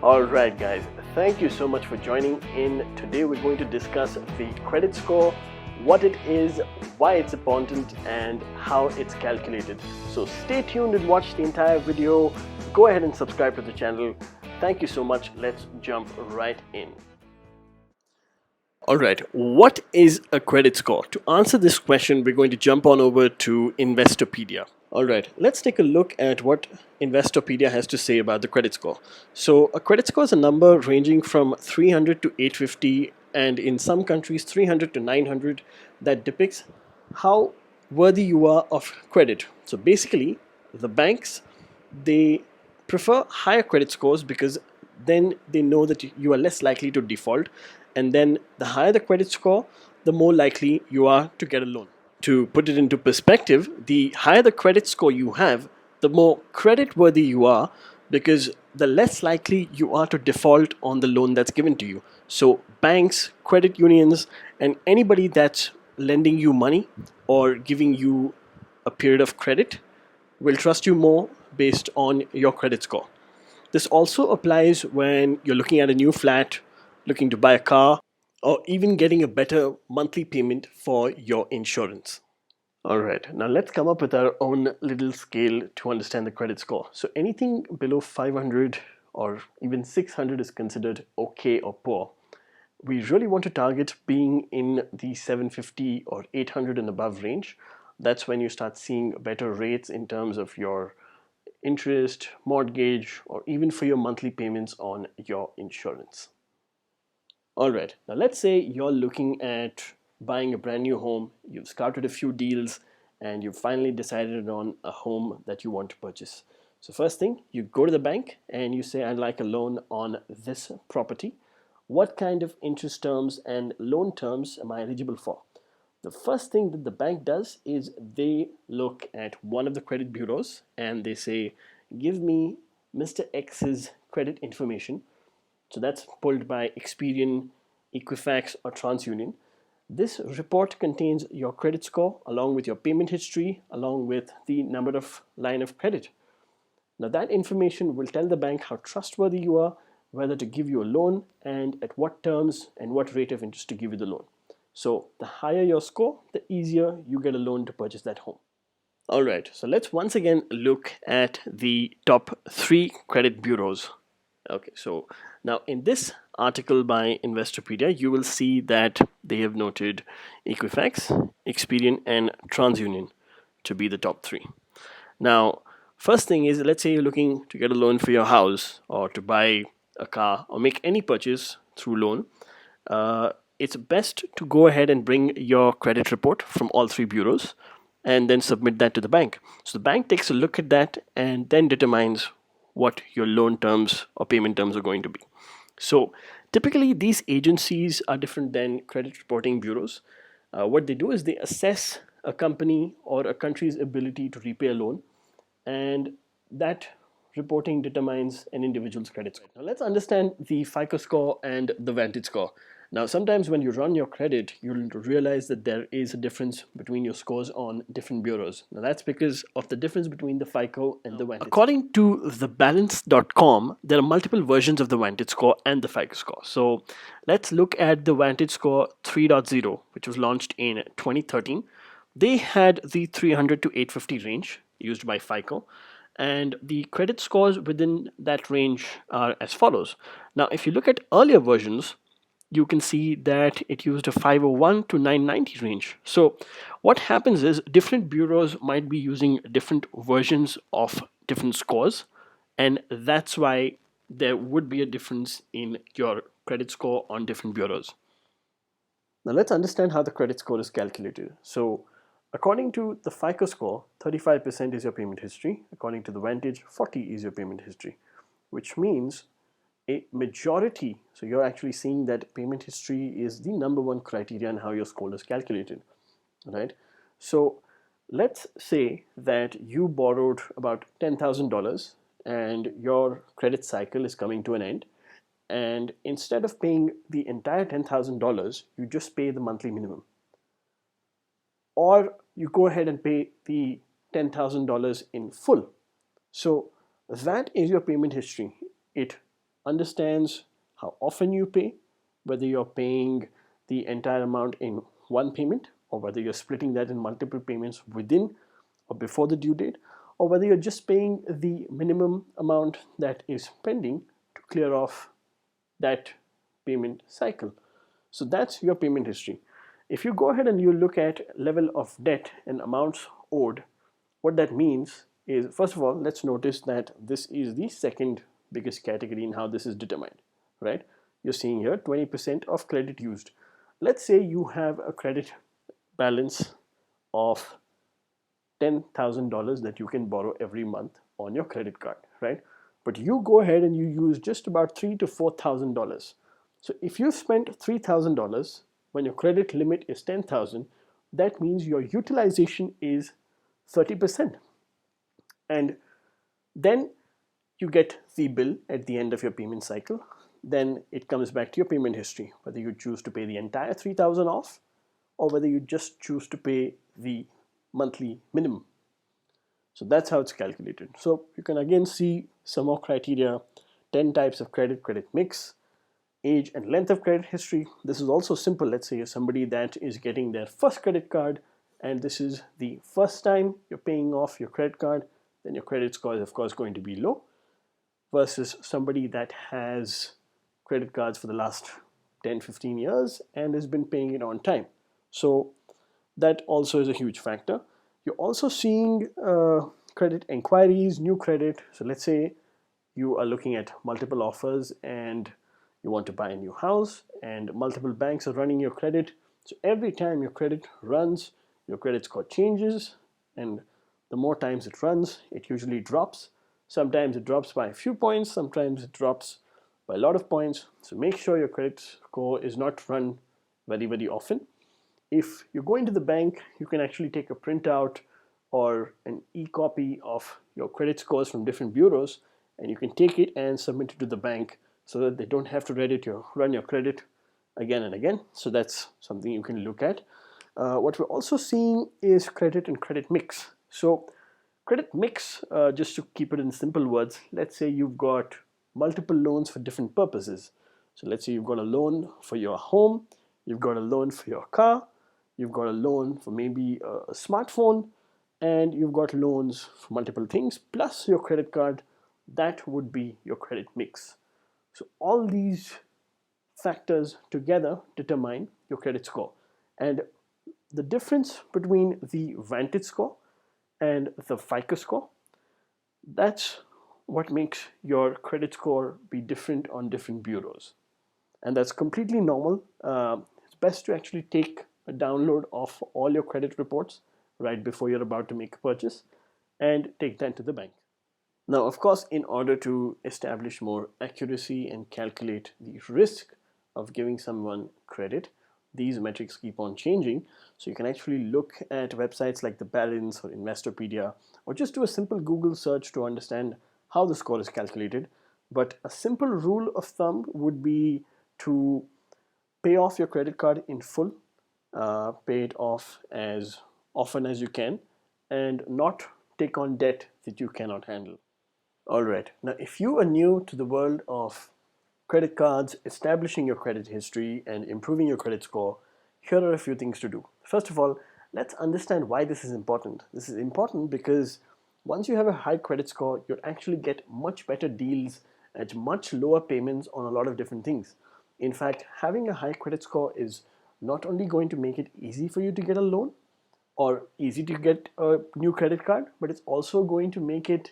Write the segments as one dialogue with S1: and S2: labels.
S1: Alright guys, thank you so much for joining in. Today we're going to discuss the credit score, what it is, why it's important, and how it's calculated. So stay tuned and watch the entire video. Go ahead and subscribe to the channel. Thank you so much. Let's jump right in. Alright, what is a credit score? To answer this question, we're going to jump on over to Investopedia. Alright, let's take a look at what Investopedia has to say about the credit score. So a credit score is a number ranging from 300 to 850, and in some countries 300 to 900, that depicts how worthy you are of credit. So basically, the banks, they prefer higher credit scores because then they know that you are less likely to default, and then the higher the credit score, the more likely you are to get a loan. To put it into perspective, the higher the credit score you have, the more credit worthy you are, because the less likely you are to default on the loan that's given to you. So banks, credit unions, and anybody that's lending you money or giving you a period of credit will trust you more based on your credit score. This also applies when you're looking at a new flat, looking to buy a car, or even getting a better monthly payment for your insurance. Alright, now let's come up with our own little scale to understand the credit score. So anything below 500 or even 600 is considered okay or poor. We really want to target being in the 750 or 800 and above range. That's when you start seeing better rates in terms of your interest, mortgage, or even for your monthly payments on your insurance. Alright, now let's say you're looking at buying a brand new home, you've scouted a few deals, and you've finally decided on a home that you want to purchase. So first thing, you go to the bank and you say, I'd like a loan on this property. What kind of interest terms and loan terms am I eligible for? The first thing that the bank does is they look at one of the credit bureaus and they say, give me Mr. X's credit information. So that's pulled by Experian, Equifax, or TransUnion. This report contains your credit score along with your payment history, along with the number of line of credit. Now that information will tell the bank how trustworthy you are, whether to give you a loan, and at what terms and what rate of interest to give you the loan. So the higher your score, the easier you get a loan to purchase that home. Alright, so let's once again look at the top 3 credit bureaus. Okay, so now in this article by Investopedia, you will see that they have noted Equifax, Experian, and TransUnion to be the top 3. Now, first thing is, let's say you're looking to get a loan for your house or to buy a car or make any purchase through loan. It's best to go ahead and bring your credit report from all 3 bureaus and then submit that to the bank. So the bank takes a look at that and then determines what your loan terms or payment terms are going to be. So typically these agencies are different than credit reporting bureaus. What they do is they assess a company or a country's ability to repay a loan, and that reporting determines an individual's credit score. Now let's understand the FICO score and the Vantage score. Now sometimes when you run your credit, you'll realize that there is a difference between your scores on different bureaus. Now that's because of the difference between the FICO and the Vantage. According to thebalance.com, there are multiple versions of the Vantage score and the FICO score. So let's look at the Vantage score 3.0, which was launched in 2013. They had the 300 to 850 range used by FICO, and the credit scores within that range are as follows. Now if you look at earlier versions, you can see that it used a 501 to 990 range. So what happens is different bureaus might be using different versions of different scores, and that's why there would be a difference in your credit score on different bureaus. Now let's understand how the credit score is calculated. So according to the FICO score, 35% is your payment history. According to the Vantage, 40 is your payment history, which means a majority, so you're actually seeing that payment history is the number 1 criteria in how your score is calculated, right? So let's say that you borrowed about $10,000 and your credit cycle is coming to an end, and instead of paying the entire $10,000, you just pay the monthly minimum, or you go ahead and pay the $10,000 in full. So that is your payment history. It understands how often you pay, whether you're paying the entire amount in one payment or whether you're splitting that in multiple payments within or before the due date, or whether you're just paying the minimum amount that is pending to clear off that payment cycle. So that's your payment history. If you go ahead and you look at level of debt and amounts owed, what that means is, first of all, let's notice that this is the second biggest category in how this is determined, right? You're seeing here 20% of credit used. Let's say you have a credit balance of $10,000 that you can borrow every month on your credit card, right? But you go ahead and you use just about $3,000 to $4,000. So if you spent $3,000 when your credit limit is $10,000, that means your utilization is 30%. And then you get the bill at the end of your payment cycle. Then it comes back to your payment history, whether you choose to pay the entire $3,000 off or whether you just choose to pay the monthly minimum. So that's how it's calculated. So you can again see some more criteria: 10 types of credit, credit mix, age and length of credit history. This is also simple. Let's say you're somebody that is getting their first credit card and this is the first time you're paying off your credit card, then your credit score is of course going to be low, versus somebody that has credit cards for the last 10-15 years and has been paying it on time. So that also is a huge factor. You're also seeing credit inquiries, new credit. So let's say you are looking at multiple offers and you want to buy a new house and multiple banks are running your credit. So every time your credit runs, your credit score changes, and the more times it runs, it usually drops. Sometimes it drops by a few points, sometimes it drops by a lot of points. So make sure your credit score is not run very, very often. If you go into the bank, you can actually take a printout or an e-copy of your credit scores from different bureaus, and you can take it and submit it to the bank so that they don't have to run your credit again and again. So that's something you can look at. What we're also seeing is credit and credit mix. So credit mix, just to keep it in simple words, let's say you've got multiple loans for different purposes. So let's say you've got a loan for your home, you've got a loan for your car, you've got a loan for maybe a smartphone, and you've got loans for multiple things, plus your credit card. That would be your credit mix. So all these factors together determine your credit score. And the difference between the Vantage score and the FICO score, that's what makes your credit score be different on different bureaus. And that's completely normal. It's best to actually take a download of all your credit reports right before you're about to make a purchase and take that to the bank. Now, of course, in order to establish more accuracy and calculate the risk of giving someone credit, these metrics keep on changing. So you can actually look at websites like the Balance or Investopedia, or just do a simple Google search to understand how the score is calculated. But a simple rule of thumb would be to pay off your credit card in full, pay it off as often as you can, and not take on debt that you cannot handle. Alright, now if you are new to the world of credit cards, establishing your credit history, and improving your credit score, here are a few things to do. First of all, let's understand why this is important. This is important because once you have a high credit score, you'll actually get much better deals at much lower payments on a lot of different things. In fact, having a high credit score is not only going to make it easy for you to get a loan or easy to get a new credit card, but it's also going to make it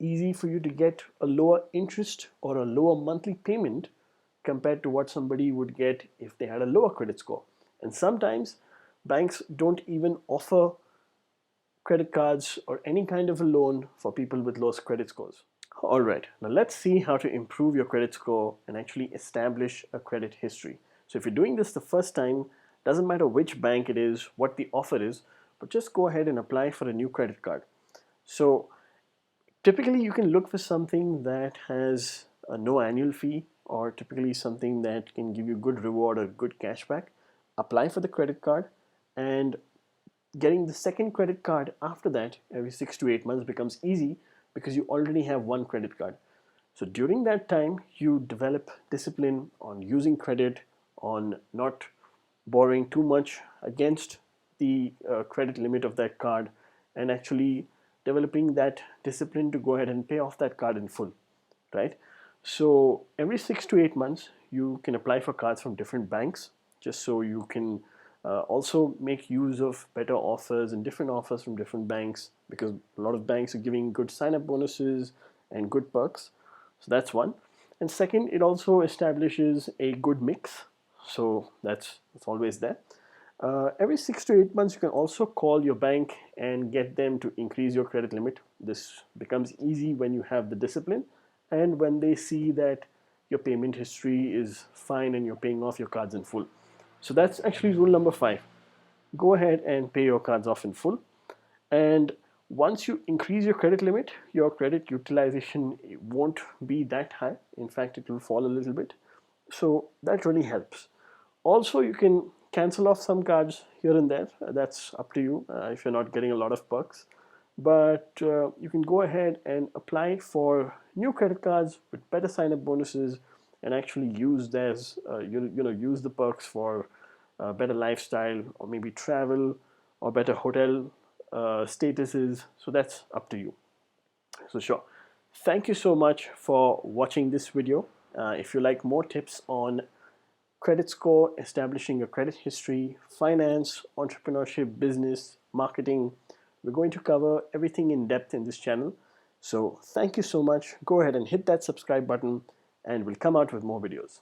S1: easy for you to get a lower interest or a lower monthly payment compared to what somebody would get if they had a lower credit score. And sometimes banks don't even offer credit cards or any kind of a loan for people with low credit scores. Alright, now let's see how to improve your credit score and actually establish a credit history. So if you're doing this the first time, doesn't matter which bank it is, what the offer is, but just go ahead and apply for a new credit card. So typically you can look for something that has a no annual fee, or typically something that can give you good reward or good cashback. Apply for the credit card, and getting the second credit card after that every 6 to 8 months becomes easy because you already have one credit card. So during that time, you develop discipline on using credit, on not borrowing too much against the credit limit of that card, and actually developing that discipline to go ahead and pay off that card in full, right? So every 6 to 8 months, you can apply for cards from different banks, just so you can also make use of better offers and different offers from different banks, because a lot of banks are giving good sign-up bonuses and good perks. So that's one. And second, it also establishes a good mix. So that's always there. Every 6 to 8 months, you can also call your bank and get them to increase your credit limit. This becomes easy when you have the discipline and when they see that your payment history is fine and you're paying off your cards in full. So that's actually rule number 5. Go ahead and pay your cards off in full. And once you increase your credit limit, your credit utilization won't be that high. In fact, it will fall a little bit. So that really helps. Also, you can cancel off some cards here and there. That's up to you if you're not getting a lot of perks. But you can go ahead and apply for new credit cards with better sign-up bonuses and actually use theirs. Use the perks for better lifestyle, or maybe travel, or better hotel statuses. So that's up to you. So sure. Thank you so much for watching this video. If you like more tips on credit score, establishing a credit history, finance, entrepreneurship, business, marketing, we're going to cover everything in depth in this channel. So thank you so much. Go ahead and hit that subscribe button and we'll come out with more videos.